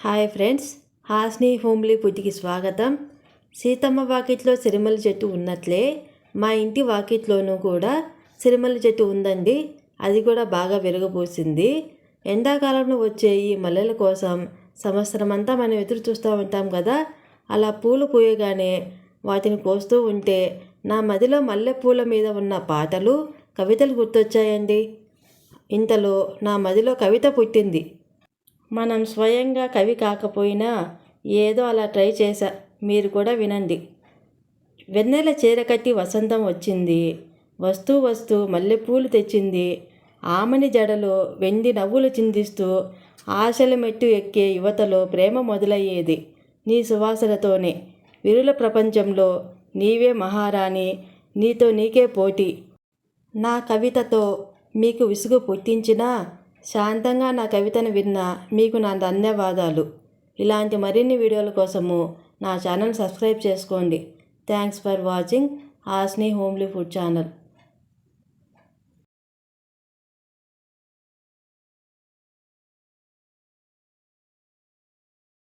Hi friends, Hasni homely ఫుడ్కి స్వాగతం. సీతమ్మ వాకిట్లో సిరిమల్ల చెట్టు ఉన్నట్లే మా ఇంటి వాకిట్లోనూ కూడా సిరిమల్ల చెట్టు ఉందండి. అది కూడా బాగా విరగబూసింది. ఎండాకాలంలో వచ్చే ఈ మల్లెల కోసం సంవత్సరం అంతా మనం ఎదురు చూస్తూ ఉంటాం కదా. అలా పూలు పూయగానే వాటిని కోస్తూ ఉంటే నా మదిలో మల్లెపూల మీద ఉన్న పాటలు, కవితలు గుర్తొచ్చాయండి. ఇంతలో నా మదిలో కవిత పుట్టింది. మనం స్వయంగా కవి కాకపోయినా ఏదో అలా ట్రై చేశా. మీరు కూడా వినండి. వెన్నెల చీరకట్టి వసంతం వచ్చింది. వస్తూ వస్తూ మల్లెపూలు తెచ్చింది. ఆమని జడలో వెండి నవ్వులు చిందిస్తూ ఆశల మెట్టు ఎక్కే యువతలో ప్రేమ మొదలయ్యేది నీ సువాసనతోనే. విరుల ప్రపంచంలో నీవే మహారాణి, నీతో నీకే పోటీ. నా కవితతో మీకు విసుగు పుట్టించినా శాంతంగా నా కవితను విన్న మీకు నా ధన్యవాదాలు. ఇలాంటి మరిన్ని వీడియోల కోసము నా ఛానల్ సబ్స్క్రైబ్ చేసుకోండి. Thanks for watching Hasni homely food channel.